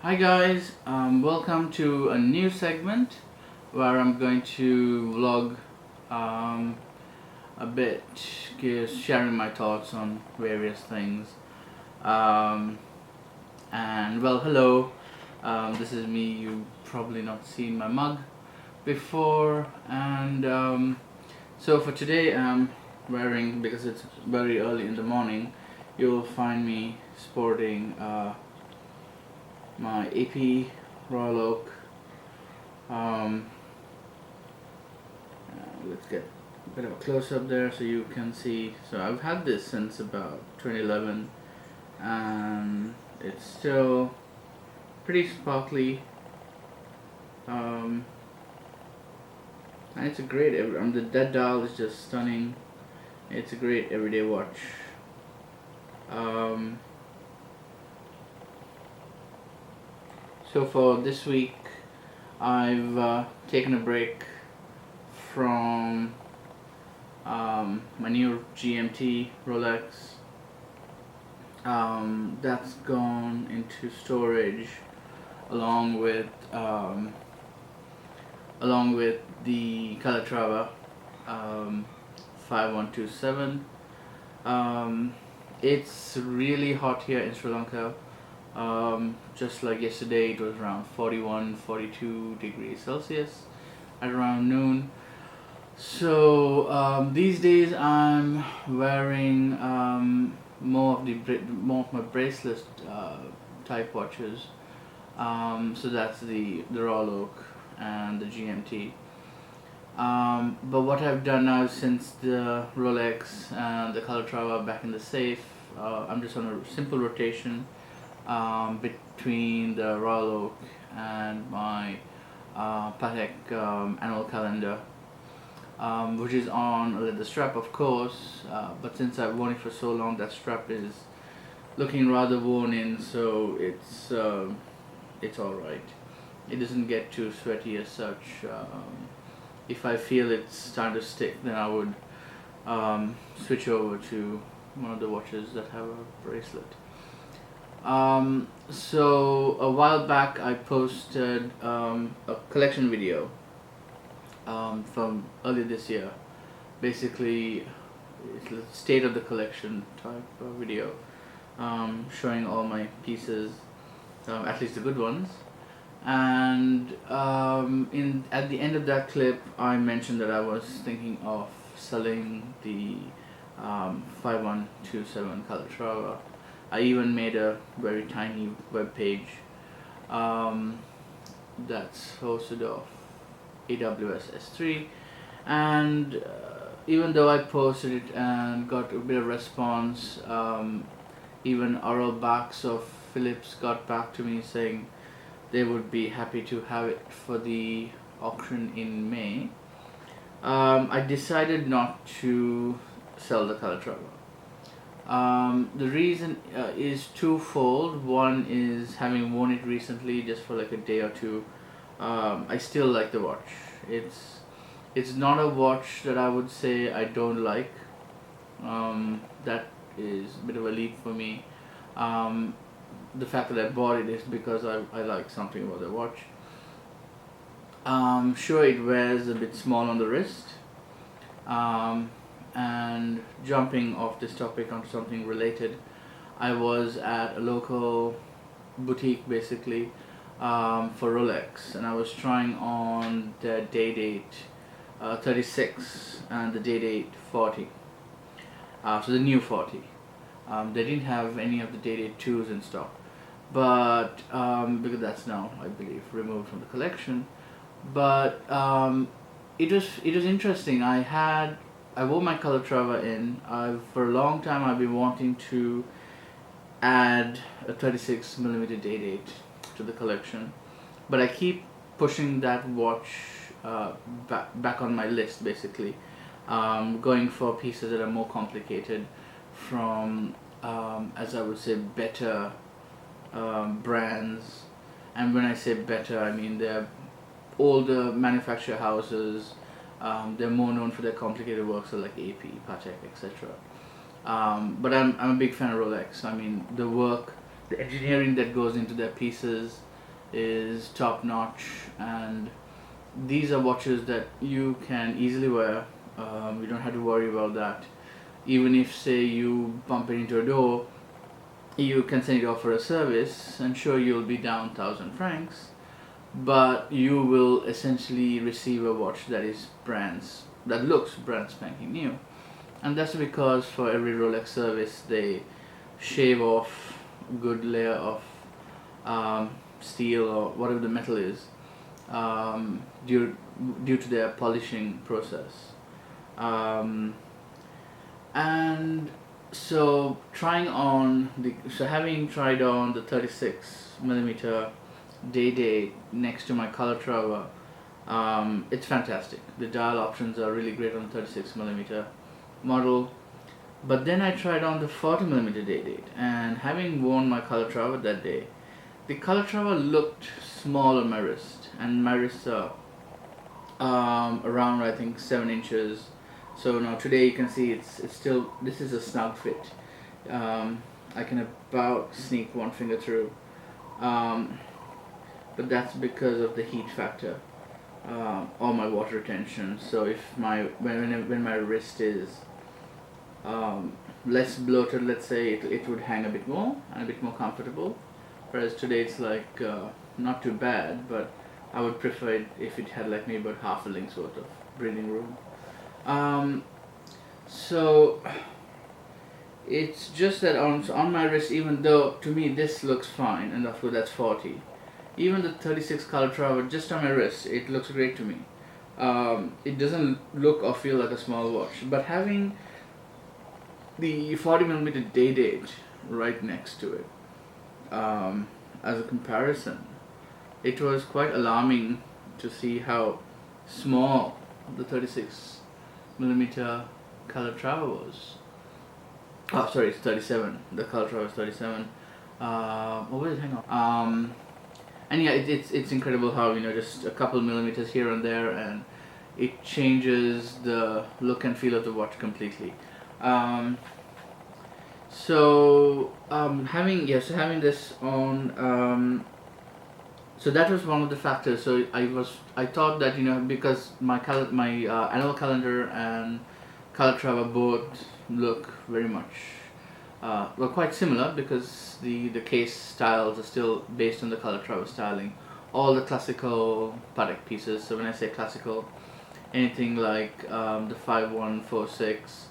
Hi guys, welcome to a new segment where I'm going to vlog um, a bit, sharing my thoughts on various things. Um, and well, hello, this is me. You probably not seen my mug before, and so for today I'm wearing, because it's very early in the morning, you'll find me sporting my AP Royal Oak. Um, let's get a bit of a close up there so you can see. So I've had this since about 2011 and it's still pretty sparkly. And it's a great, that dial is just stunning. It's a great everyday watch. So for this week, I've taken a break from my new GMT Rolex. That's gone into storage along with the Calatrava 5127. It's really hot here in Sri Lanka. Just like yesterday, it was around 41, 42 degrees Celsius at around noon. So these days I'm wearing more of my bracelet type watches. So that's the Royal Oak and the GMT. But what I've done now, since the Rolex and the Calatrava are back in the safe, I'm just on a simple rotation between the Royal Oak and my Patek annual calendar, which is on a leather strap, of course, but since I've worn it for so long, that strap is looking rather worn in, so it's alright. It doesn't get too sweaty as such. If I feel it's starting to stick, then I would switch over to one of the watches that have a bracelet. So a while back I posted a collection video from earlier this year. Basically, it's a state of the collection type of video, showing all my pieces, at least the good ones. And at the end of that clip, I mentioned that I was thinking of selling the 5127 Calatrava. I even made a very tiny web page that's hosted off AWS S3, and even though I posted it and got a bit of response, even Oral Backs of Philips got back to me saying they would be happy to have it for the auction in May. I decided not to sell the Calatrava. The reason is twofold. One is, having worn it recently just for like a day or two, I still like the watch. It's not a watch that I would say I don't like. That is a bit of a leap for me. The fact that I bought it is because I like something about the watch. Sure, it wears a bit small on the wrist. And jumping off this topic onto something related, I was at a local boutique basically for Rolex, and I was trying on the day date 36 and the day date 40. So the new 40. They didn't have any of the day date 2s in stock, but because that's now, I believe, removed from the collection. But it was interesting. I wore my Calatrava in. For a long time I've been wanting to add a 36mm day date to the collection, but I keep pushing that watch back on my list basically, going for pieces that are more complicated from, as I would say, better brands. And when I say better, I mean they're older manufacturer houses. They're more known for their complicated works, so like AP, Patek, etc. But I'm a big fan of Rolex. I mean, the work, the engineering that goes into their pieces, is top notch, and these are watches that you can easily wear. You don't have to worry about that. Even if, say, you bump it into a door, you can send it off for a service, and sure, you'll be down 1,000 francs, but you will essentially receive a watch that looks brand spanking new. And that's because for every Rolex service, they shave off a good layer of steel or whatever the metal is, due to their polishing process. And so having tried on the 36mm day date next to my Calatrava, it's fantastic. The dial options are really great on the 36mm model. But then I tried on the 40mm day date, and having worn my Calatrava that day, the Calatrava looked small on my wrist, and my wrists are around, I think, 7 inches. So now today you can see it's still, this is a snug fit. I can about sneak one finger through, but that's because of the heat factor, or my water retention. So if when my wrist is less bloated, let's say, it would hang a bit more and a bit more comfortable, whereas today it's like not too bad, but I would prefer it if it had like maybe about half a link's worth of breathing room. So it's just that on my wrist, even though to me this looks fine, and of course that's 40, even the 36 Calatrava just on my wrist, it looks great to me. It doesn't look or feel like a small watch, but having the 40mm day date right next to it, as a comparison, it was quite alarming to see how small the 36mm Calatrava was. Oh, sorry, it's 37. The Calatrava is 37. What was it? Hang on. And yeah, it's incredible how, just a couple millimeters here and there, and it changes the look and feel of the watch completely. Having this on, so that was one of the factors. So I thought that, because my annual calendar and Calatrava both look very much quite similar, because the case styles are still based on the Calatrava styling, all the classical Patek pieces. So when I say classical, anything like the 5146,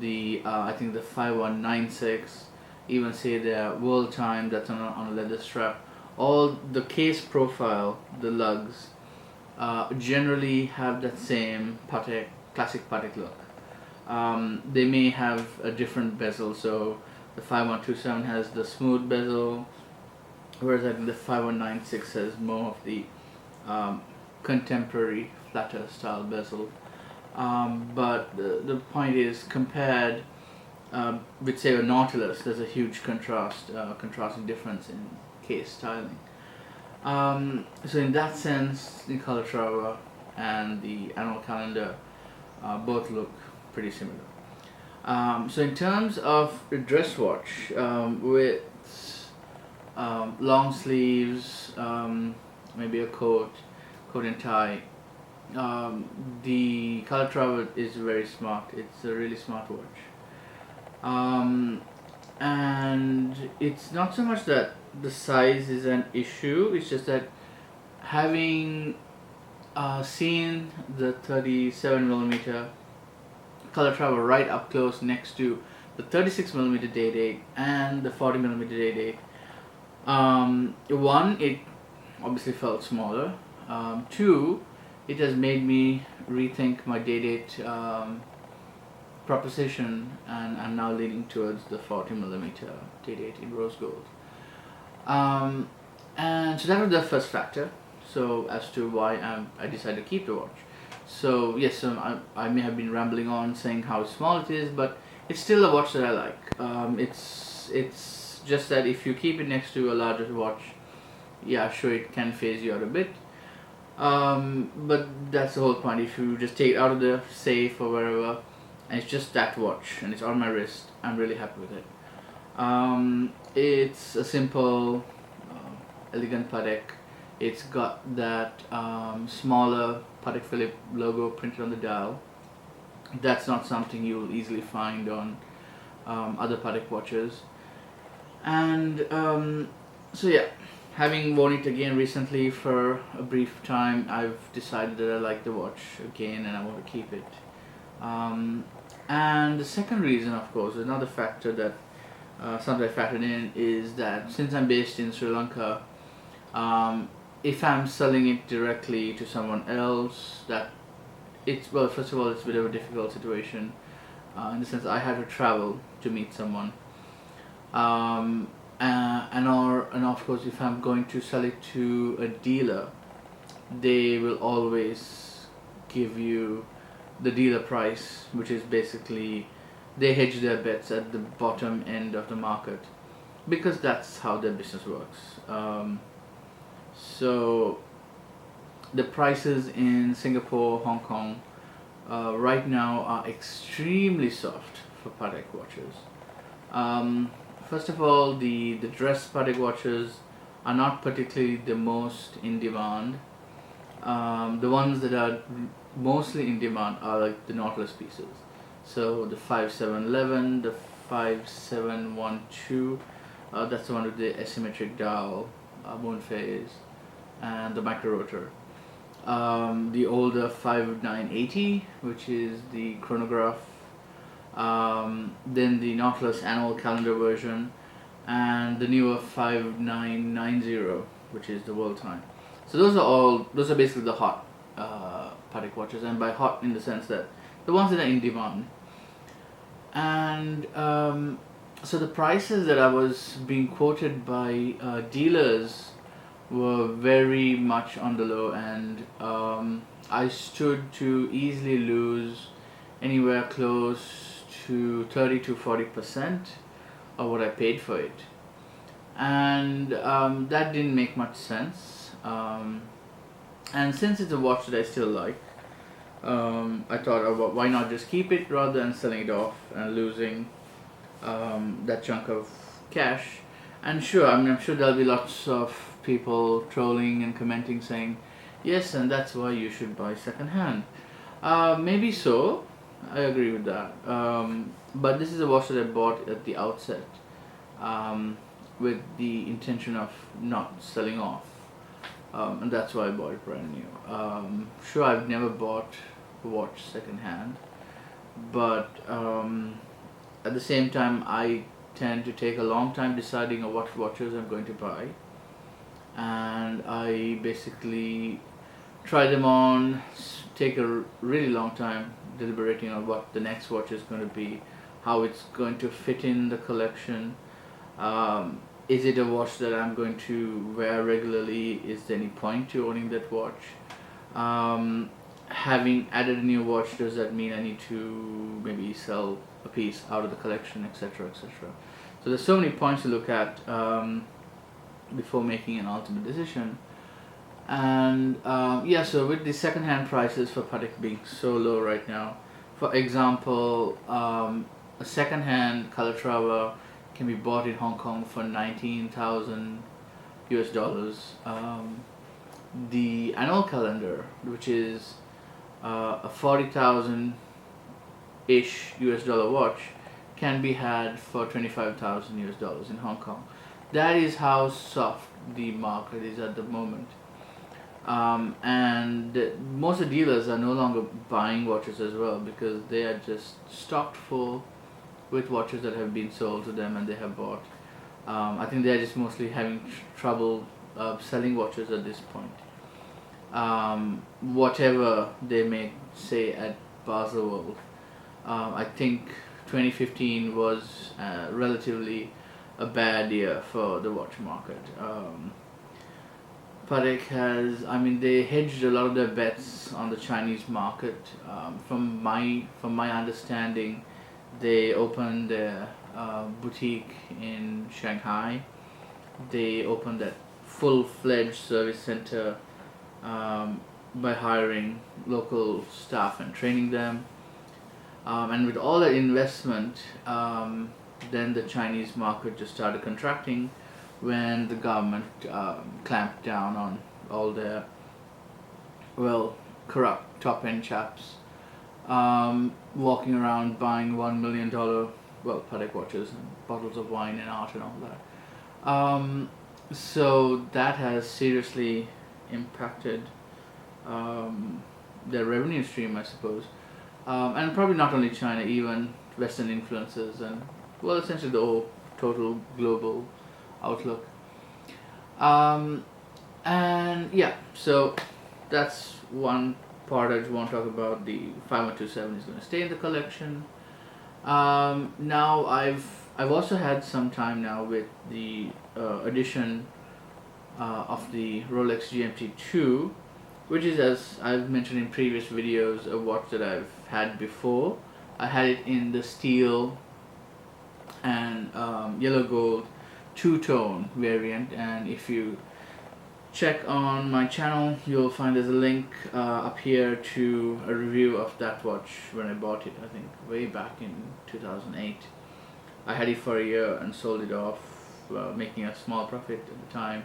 I think the 5196, even say the World Time that's on a leather strap, all the case profile, the lugs, generally have that same Patek, classic Patek look. They may have a different bezel, so the 5127 has the smooth bezel, whereas I think the 5196 has more of the contemporary flatter style bezel. But the point is, compared with, say, a Nautilus, there's a huge contrasting difference in case styling. So in that sense, the Calatrava and the annual calendar both look pretty similar. So in terms of a dress watch, with long sleeves, maybe a coat and tie, the Calatrava is very smart. It's a really smart watch. And it's not so much that the size is an issue, it's just that having seen the 37mm Calatrava right up close next to the 36mm day date and the 40mm day date, one, it obviously felt smaller. Two, it has made me rethink my day date proposition, and I'm now leaning towards the 40mm day date in rose gold. And so that was the first factor, so as to why I decided to keep the watch. So yes, I may have been rambling on saying how small it is, but it's still a watch that I like. It's just that if you keep it next to a larger watch, yeah, sure, it can phase you out a bit. But that's the whole point. If you just take it out of the safe or wherever, and it's just that watch and it's on my wrist, I'm really happy with it. It's a simple, elegant Patek. It's got that smaller Patek Philippe logo printed on the dial. That's not something you'll easily find on other Patek watches. And so yeah, having worn it again recently for a brief time, I've decided that I like the watch again and I want to keep it. And the second reason, of course, another factor that something I factored in is that since I'm based in Sri Lanka, if I'm selling it directly to someone else, that it's, well, first of all, it's a bit of a difficult situation in the sense I have to travel to meet someone. And of course, if I'm going to sell it to a dealer, they will always give you the dealer price, which is basically they hedge their bets at the bottom end of the market because that's how their business works. So the prices in Singapore, Hong Kong, right now are extremely soft for Patek watches. First of all, the dress Patek watches are not particularly the most in demand. The ones that are mostly in demand are like the Nautilus pieces. So the 5711, the 5712, that's the one with the asymmetric dial, moon phase, and the micro rotor. The older 5980, which is the chronograph, then the Nautilus annual calendar version, and the newer 5990, which is the world time. So those are basically the hot Patek watches, and by hot in the sense that the ones that are in demand. And so the prices that I was being quoted by dealers were very much on the low end. I stood to easily lose anywhere close to 30 to 40% of what I paid for it, and that didn't make much sense. And since it's a watch that I still like, I thought, oh, why not just keep it rather than selling it off and losing that chunk of cash. And sure, I mean, I'm sure there'll be lots of people trolling and commenting saying, yes, and that's why you should buy secondhand. Maybe so, I agree with that. But this is a watch that I bought at the outset with the intention of not selling off. And that's why I bought it brand new. Sure, I've never bought a watch secondhand, but at the same time, I tend to take a long time deciding on what watches I'm going to buy, and I basically try them on, take a really long time deliberating on what the next watch is going to be, how it's going to fit in the collection. Is it a watch that I'm going to wear regularly? Is there any point to owning that watch? Having added a new watch, does that mean I need to maybe sell a piece out of the collection, etc., etc.? So there's so many points to look at before making an ultimate decision. And yeah, so with the second-hand prices for Patek being so low right now, for example, a second-hand Calatrava can be bought in Hong Kong for 19,000 US dollars. The annual calendar, which is a 40,000 ish US dollar watch, can be had for 25,000 US dollars in Hong Kong. That is how soft the market is at the moment. And most of the dealers are no longer buying watches as well because they are just stocked full with watches that have been sold to them and they have bought. I think they're just mostly having trouble selling watches at this point. Whatever they may say at Baselworld, I think 2015 was relatively a bad year for the watch market. Patek has, I mean, they hedged a lot of their bets on the Chinese market. From my understanding, they opened their boutique in Shanghai. They opened that full-fledged service center by hiring local staff and training them. And with all that investment, then the Chinese market just started contracting when the government clamped down on all their, well, corrupt top-end chaps walking around buying $1 million, well, Patek watches and bottles of wine and art and all that. So that has seriously impacted their revenue stream, I suppose. And probably not only China, even Western influences and, well, essentially the whole total global outlook. And yeah, so that's one part I just want to talk about. The 5127 is going to stay in the collection. Now I've also had some time now with the addition of the Rolex GMT2, which is, as I've mentioned in previous videos, a watch that I've had before. I had it in the steel and yellow gold two-tone variant, and if you check on my channel, you'll find there's a link up here to a review of that watch when I bought it, I think way back in 2008. I had it for a year and sold it off, making a small profit at the time.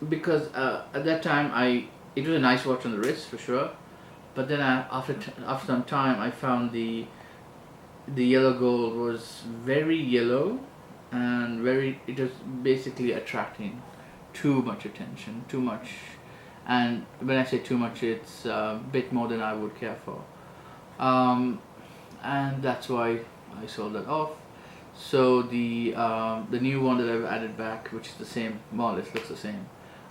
Because at that time it was a nice watch on the wrist for sure, but then after some time I found the yellow gold was very yellow and it was basically attracting too much attention, too much, and when I say too much, it's a bit more than I would care for, and that's why I sold that off. So the new one that I've added back, which is the same, more or less looks the same.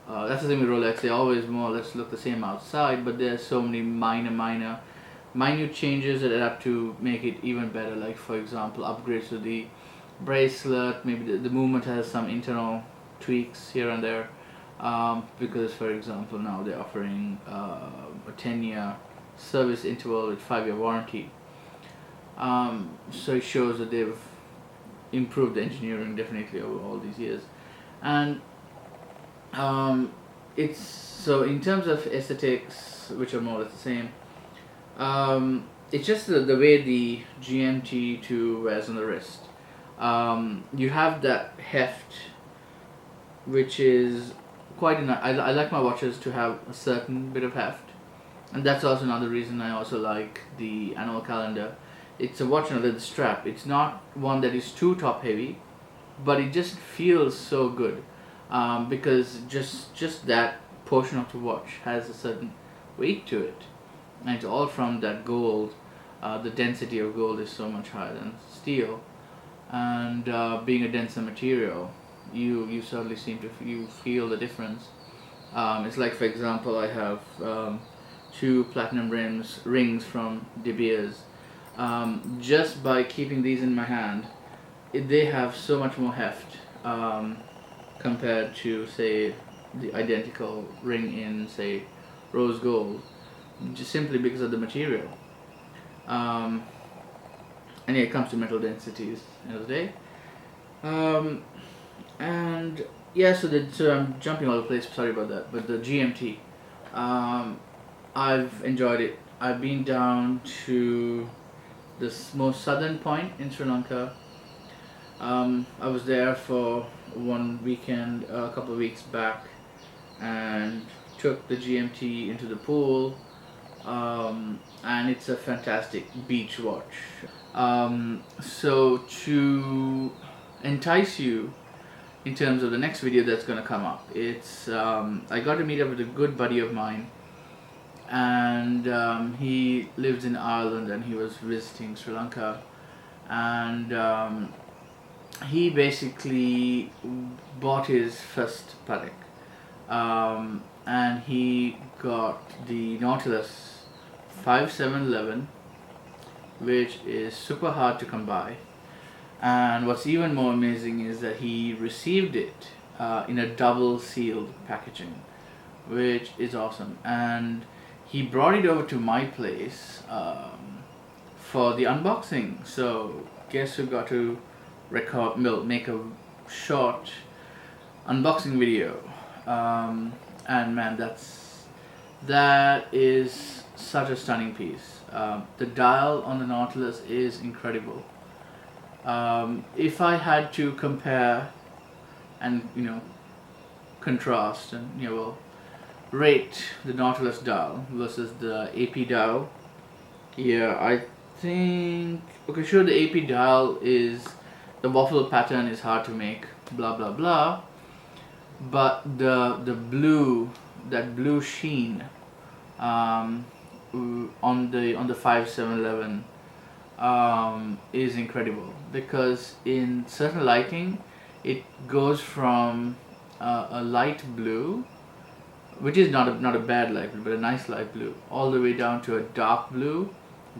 That's the thing with Rolex, they always more or less look the same outside, but there's so many minute changes that add up to make it even better. Like, for example, upgrades to the bracelet, maybe the movement has some internal tweaks here and there, because, for example, now they're offering a 10-year service interval with 5-year warranty. So it shows that they've improved the engineering definitely over all these years. And it's so in terms of aesthetics, which are more or less the same, it's just the way the GMT2 wears on the wrist. You have that heft, which is quite enough. I like my watches to have a certain bit of heft, and that's also another reason I also like the annual calendar. It's a watch on a leather strap. It's not one that is too top heavy, but it just feels so good, because just that portion of the watch has a certain weight to it, and it's all from that gold. The density of gold is so much higher than steel, and being a denser material, you certainly seem to feel the difference. It's like, for example, I have 2 platinum rings from De Beers. Just by keeping these in my hand, they have so much more heft compared to, say, the identical ring in, say, rose gold, just simply because of the material. And yeah, it comes to metal densities at the end of the day. And yeah, so I'm jumping all over the place, sorry about that, but the GMT, I've enjoyed it. I've been down to the most southern point in Sri Lanka. I was there for one weekend a couple of weeks back and took the GMT into the pool, and it's a fantastic beach watch. So to entice you in terms of the next video that's going to come up, it's I got to meet up with a good buddy of mine, and he lives in Ireland and he was visiting Sri Lanka, and he basically bought his first Patek, and he got the Nautilus 5711, which is super hard to come by. And what's even more amazing is that he received it in a double sealed packaging, which is awesome. And he brought it over to my place for the unboxing. So guess who got to make a short unboxing video? And man, that is such a stunning piece. The dial on the Nautilus is incredible. If I had to compare and contrast and rate the Nautilus dial versus the AP dial. Yeah, I think, okay, sure, the AP dial is, the waffle pattern is hard to make, blah blah blah, but the blue, that blue sheen on the 5711 is incredible, because in certain lighting it goes from a light blue, which is not a bad light blue, but a nice light blue, all the way down to a dark blue,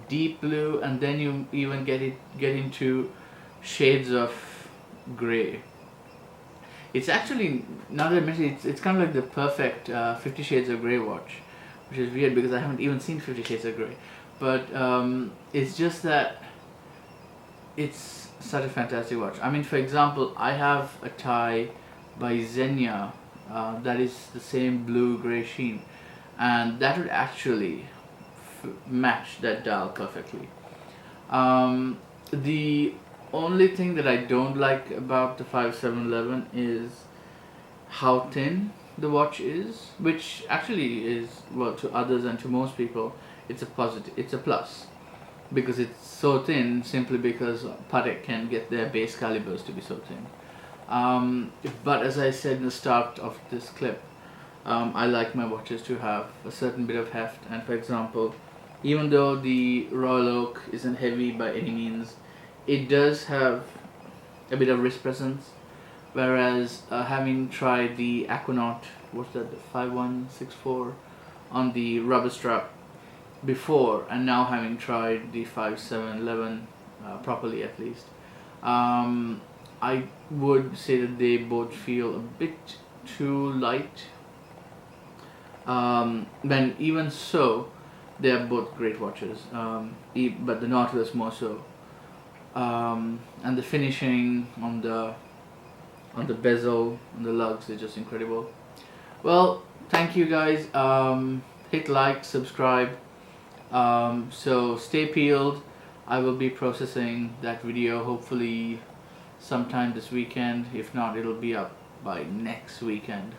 deep blue, and then you even get into shades of gray. It's actually, now that I mention it, it's kind of like the perfect 50 Shades of Grey watch, which is weird because I haven't even seen 50 Shades of Grey. But it's just that it's such a fantastic watch. I mean, for example, I have a tie by Xenia that is the same blue-grey sheen, and that would actually match that dial perfectly. The only thing that I don't like about the 5711 is how thin the watch is, which actually is, well, to others and to most people, it's a positive, it's a plus, because it's so thin simply because Patek can get their base calibers to be so thin. But as I said in the start of this clip, I like my watches to have a certain bit of heft, and for example, even though the Royal Oak isn't heavy by any means, it does have a bit of wrist presence, whereas having tried the Aquanaut, what's that, the 5164 on the rubber strap before, and now having tried the 5711 properly at least, I would say that they both feel a bit too light. Then even so, they are both great watches, but the Nautilus more so. And the finishing on the bezel, on the lugs, is just incredible. Well, thank you guys. Hit like, subscribe. So stay peeled. I will be processing that video hopefully sometime this weekend. If not, it'll be up by next weekend.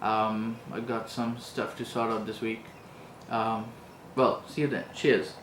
I got some stuff to sort out this week. Well, see you then. Cheers.